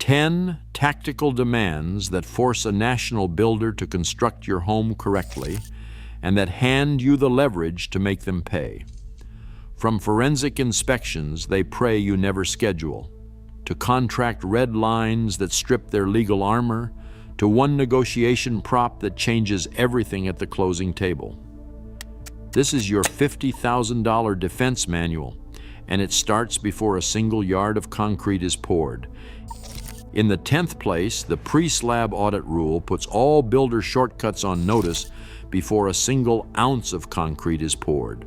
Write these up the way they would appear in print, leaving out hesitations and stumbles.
10 tactical demands that force a national builder to construct your home correctly and that hand you the leverage to make them pay. From forensic inspections they pray you never schedule, to contract red lines that strip their legal armor, to one negotiation prop that changes everything at the closing table. This is your $50,000 defense manual, and it starts before a single yard of concrete is poured. In the 10th place, the pre-slab audit rule puts all builder shortcuts on notice before a single ounce of concrete is poured.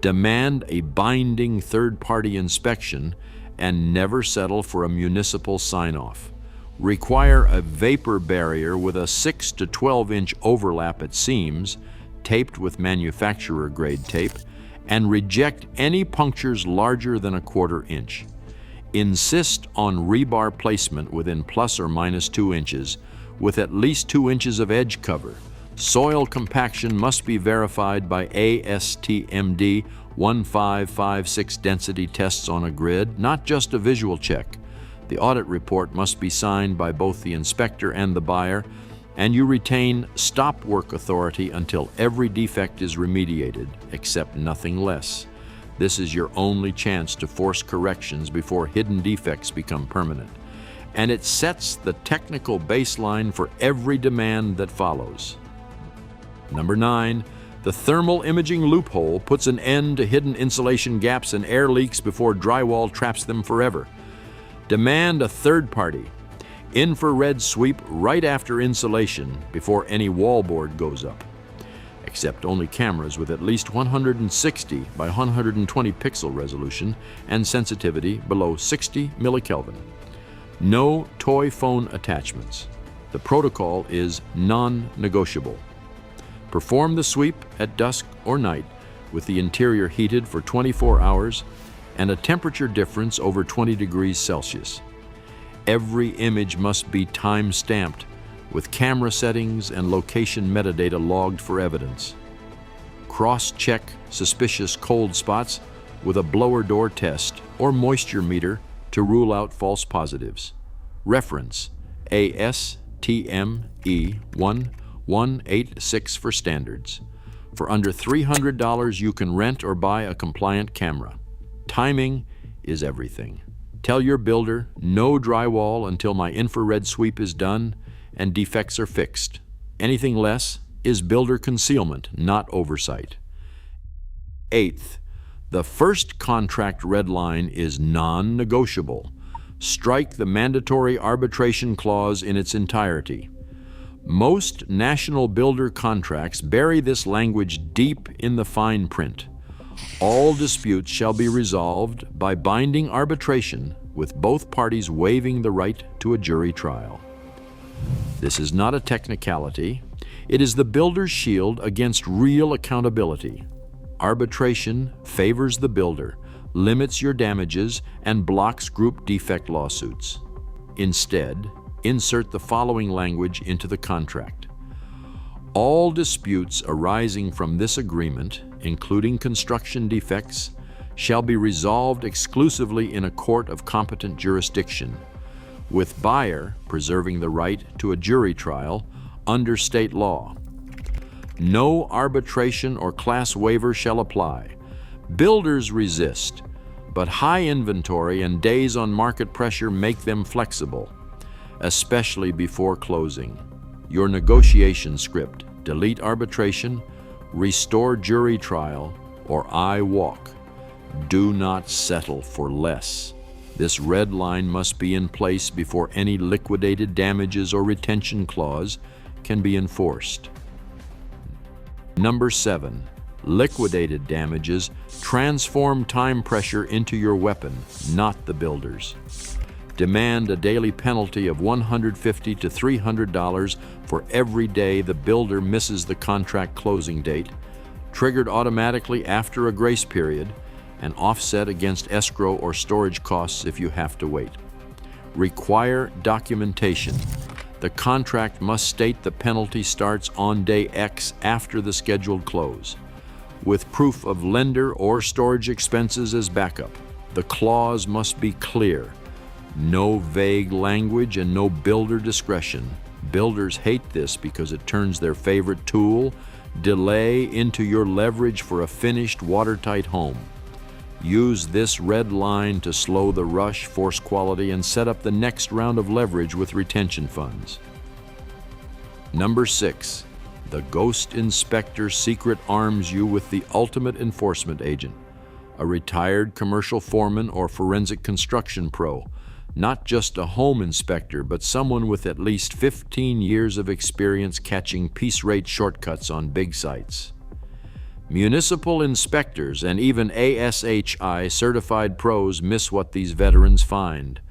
Demand a binding third-party inspection and never settle for a municipal sign-off. Require a vapor barrier with a 6 to 12-inch overlap at seams, taped with manufacturer-grade tape, and reject any punctures larger than a 1/4 inch. Insist on rebar placement within plus or minus 2 inches, with at least 2 inches of edge cover. Soil compaction must be verified by ASTMD 1556 density tests on a grid, not just a visual check. The audit report must be signed by both the inspector and the buyer, and you retain stop work authority until every defect is remediated, except nothing less. This is your only chance to force corrections before hidden defects become permanent. And it sets the technical baseline for every demand that follows. Number 9, the thermal imaging loophole puts an end to hidden insulation gaps and air leaks before drywall traps them forever. Demand a third party infrared sweep right after insulation before any wallboard goes up. Accept only cameras with at least 160 by 120 pixel resolution and sensitivity below 60 millikelvin. No toy phone attachments. The protocol is non-negotiable. Perform the sweep at dusk or night with the interior heated for 24 hours and a temperature difference over 20 degrees Celsius. Every image must be time-stamped with camera settings and location metadata logged for evidence. Cross-check suspicious cold spots with a blower door test or moisture meter to rule out false positives. Reference ASTME 1186 for standards. For under $300, you can rent or buy a compliant camera. Timing is everything. Tell your builder, no drywall until my infrared sweep is done and defects are fixed. Anything less is builder concealment, not oversight. 8th, the first contract red line is non-negotiable. Strike the mandatory arbitration clause in its entirety. Most national builder contracts bury this language deep in the fine print. All disputes shall be resolved by binding arbitration, with both parties waiving the right to a jury trial. This is not a technicality. It is the builder's shield against real accountability. Arbitration favors the builder, limits your damages, and blocks group defect lawsuits. Instead, insert the following language into the contract. All disputes arising from this agreement, including construction defects, shall be resolved exclusively in a court of competent jurisdiction, with buyer preserving the right to a jury trial under state law. No arbitration or class waiver shall apply. Builders resist, but high inventory and days on market pressure make them flexible, especially before closing. Your negotiation script: delete arbitration, restore jury trial, or I walk. Do not settle for less. This red line must be in place before any liquidated damages or retention clause can be enforced. Number 7, liquidated damages transform time pressure into your weapon, not the builder's. Demand a daily penalty of $150 to $300 for every day the builder misses the contract closing date, triggered automatically after a grace period, and offset against escrow or storage costs if you have to wait. Require documentation. The contract must state the penalty starts on day X after the scheduled close, with proof of lender or storage expenses as backup. The clause must be clear. No vague language and no builder discretion. Builders hate this because it turns their favorite tool, delay, into your leverage for a finished, watertight home. Use this red line to slow the rush, force quality, and set up the next round of leverage with retention funds. Number 6, the Ghost Inspector secret arms you with the ultimate enforcement agent, a retired commercial foreman or forensic construction pro, not just a home inspector, but someone with at least 15 years of experience catching piece rate shortcuts on big sites. Municipal inspectors and even ASHI certified pros miss what these veterans find: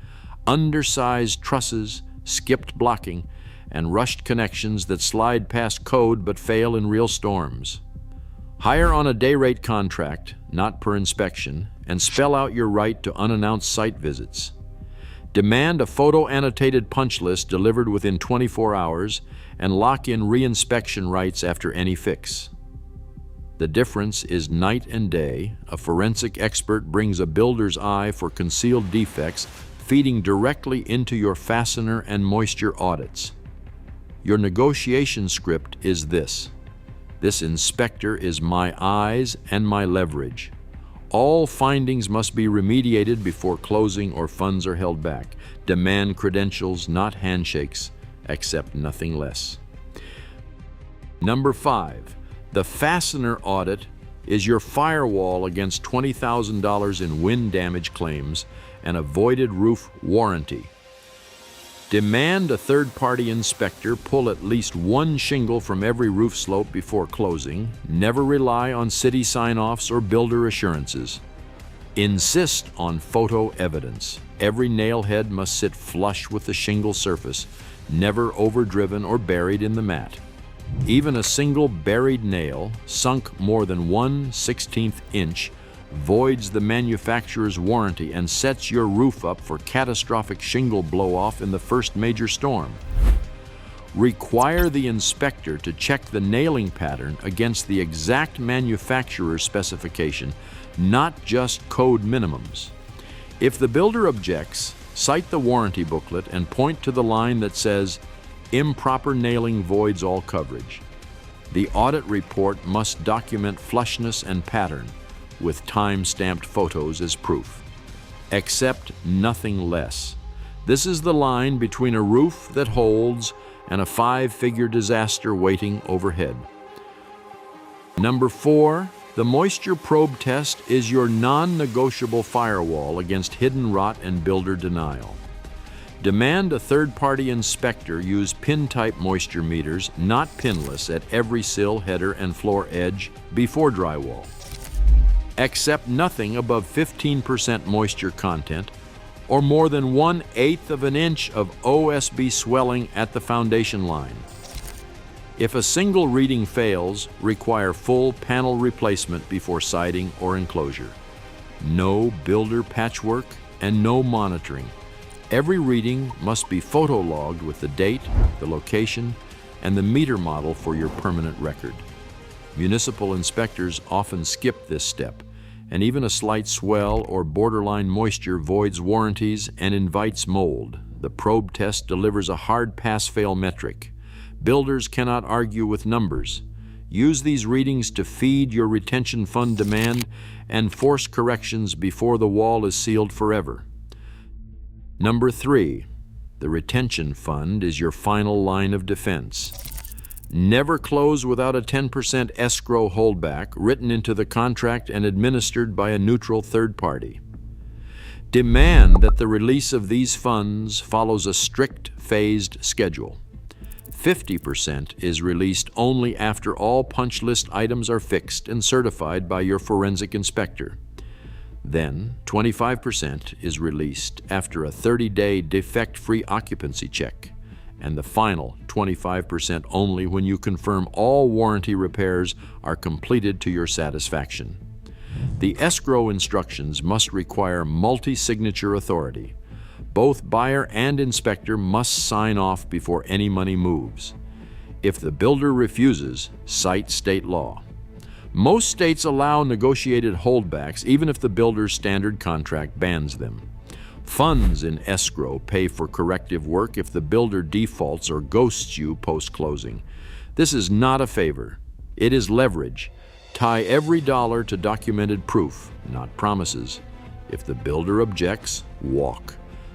undersized trusses, skipped blocking, and rushed connections that slide past code but fail in real storms. Hire on a day rate contract, not per inspection, and spell out your right to unannounced site visits. Demand a photo-annotated punch list delivered within 24 hours and lock in re-inspection rights after any fix. The difference is night and day. A forensic expert brings a builder's eye for concealed defects, feeding directly into your fastener and moisture audits. Your negotiation script is this: this inspector is my eyes and my leverage. All findings must be remediated before closing or funds are held back. Demand credentials, not handshakes. Accept nothing less. Number 5, the fastener audit is your firewall against $20,000 in wind damage claims and a voided roof warranty. Demand a third-party inspector pull at least one shingle from every roof slope before closing. Never rely on city sign-offs or builder assurances. Insist on photo evidence. Every nail head must sit flush with the shingle surface, never overdriven or buried in the mat. Even a single buried nail, sunk more than 1/16 inch, voids the manufacturer's warranty and sets your roof up for catastrophic shingle blow-off in the first major storm. Require the inspector to check the nailing pattern against the exact manufacturer's specification, not just code minimums. If the builder objects, cite the warranty booklet and point to the line that says, "Improper nailing voids all coverage." The audit report must document flushness and pattern, with time-stamped photos as proof. Accept nothing less. This is the line between a roof that holds and a 5-figure disaster waiting overhead. Number 4, the moisture probe test is your non-negotiable firewall against hidden rot and builder denial. Demand a third-party inspector use pin-type moisture meters, not pinless, at every sill, header, and floor edge before drywall. Accept nothing above 15% moisture content or more than 1/8 of an inch of OSB swelling at the foundation line. If a single reading fails, require full panel replacement before siding or enclosure. No builder patchwork and no monitoring. Every reading must be photo-logged with the date, the location, and the meter model for your permanent record. Municipal inspectors often skip this step, and even a slight swell or borderline moisture voids warranties and invites mold. The probe test delivers a hard pass-fail metric. Builders cannot argue with numbers. Use these readings to feed your retention fund demand and force corrections before the wall is sealed forever. Number 3, the retention fund is your final line of defense. Never close without a 10% escrow holdback written into the contract and administered by a neutral third party. Demand that the release of these funds follows a strict phased schedule. 50% is released only after all punch list items are fixed and certified by your forensic inspector. Then 25% is released after a 30-day defect-free occupancy check, and the final 25% only when you confirm all warranty repairs are completed to your satisfaction. The escrow instructions must require multi-signature authority. Both buyer and inspector must sign off before any money moves. If the builder refuses, cite state law. Most states allow negotiated holdbacks even if the builder's standard contract bans them. Funds in escrow pay for corrective work if the builder defaults or ghosts you post-closing. This is not a favor. It is leverage. Tie every dollar to documented proof, not promises. If the builder objects, walk.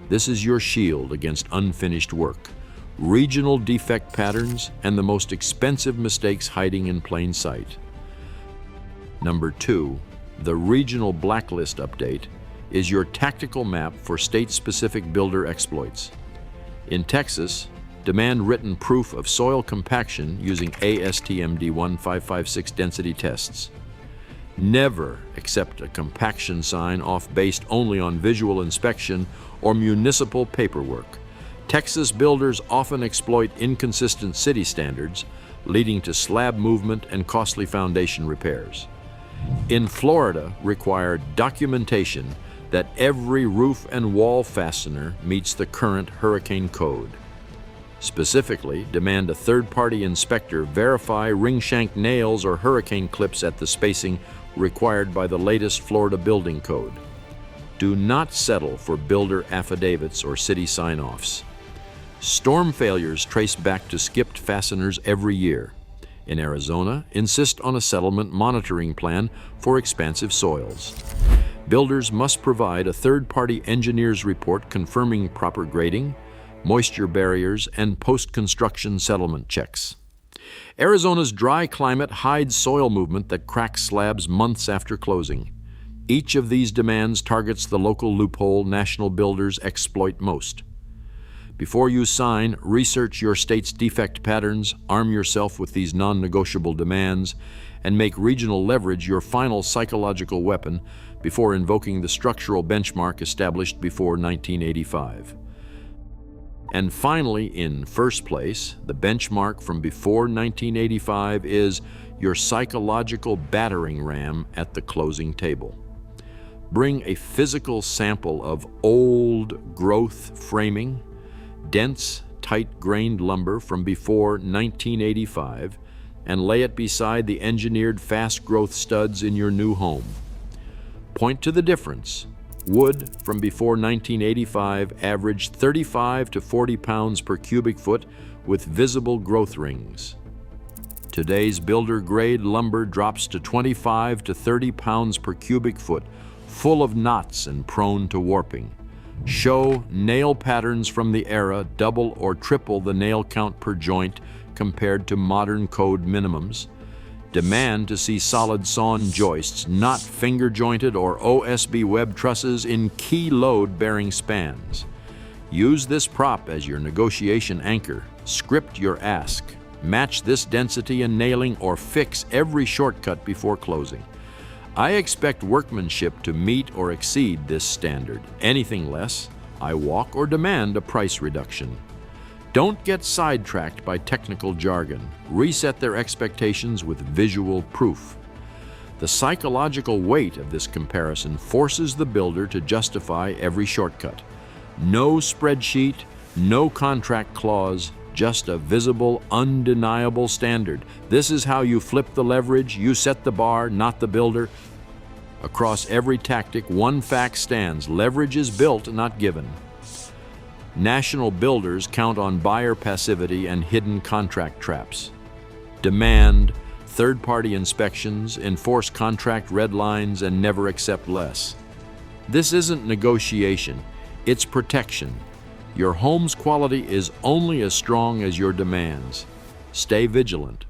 This is your shield against unfinished work, regional defect patterns, and the most expensive mistakes hiding in plain sight. Number 2, the Regional Blacklist Update is your tactical map for state-specific builder exploits. In Texas, demand written proof of soil compaction using ASTM D1556 density tests. Never accept a compaction sign-off based only on visual inspection or municipal paperwork. Texas builders often exploit inconsistent city standards, leading to slab movement and costly foundation repairs. In Florida, require documentation that every roof and wall fastener meets the current hurricane code. Specifically, demand a third-party inspector verify ring shank nails or hurricane clips at the spacing required by the latest Florida building code. Do not settle for builder affidavits or city sign-offs. Storm failures trace back to skipped fasteners every year. In Arizona, insist on a settlement monitoring plan for expansive soils. Builders must provide a third-party engineer's report confirming proper grading, moisture barriers, and post-construction settlement checks. Arizona's dry climate hides soil movement that cracks slabs months after closing. Each of these demands targets the local loophole national builders exploit most. Before you sign, research your state's defect patterns, arm yourself with these non-negotiable demands, and make regional leverage your final psychological weapon before invoking the structural benchmark established before 1985. And finally, in first place, the benchmark from before 1985 is your psychological battering ram at the closing table. Bring a physical sample of old growth framing, dense, tight-grained lumber from before 1985, and lay it beside the engineered fast-growth studs in your new home. Point to the difference. Wood from before 1985 averaged 35 to 40 pounds per cubic foot with visible growth rings. Today's builder-grade lumber drops to 25 to 30 pounds per cubic foot, full of knots and prone to warping. Show nail patterns from the era double or triple the nail count per joint compared to modern code minimums. Demand to see solid sawn joists, not finger-jointed or OSB web trusses in key load-bearing spans. Use this prop as your negotiation anchor. Script your ask. Match this density and nailing or fix every shortcut before closing. I expect workmanship to meet or exceed this standard. Anything less, I walk or demand a price reduction. Don't get sidetracked by technical jargon. Reset their expectations with visual proof. The psychological weight of this comparison forces the builder to justify every shortcut. No spreadsheet, no contract clause, just a visible, undeniable standard. This is how you flip the leverage. You set the bar, not the builder. Across every tactic, one fact stands: leverage is built, not given. National builders count on buyer passivity and hidden contract traps. Demand, third-party inspections, enforce contract red lines, and never accept less. This isn't negotiation, it's protection. Your home's quality is only as strong as your demands. Stay vigilant.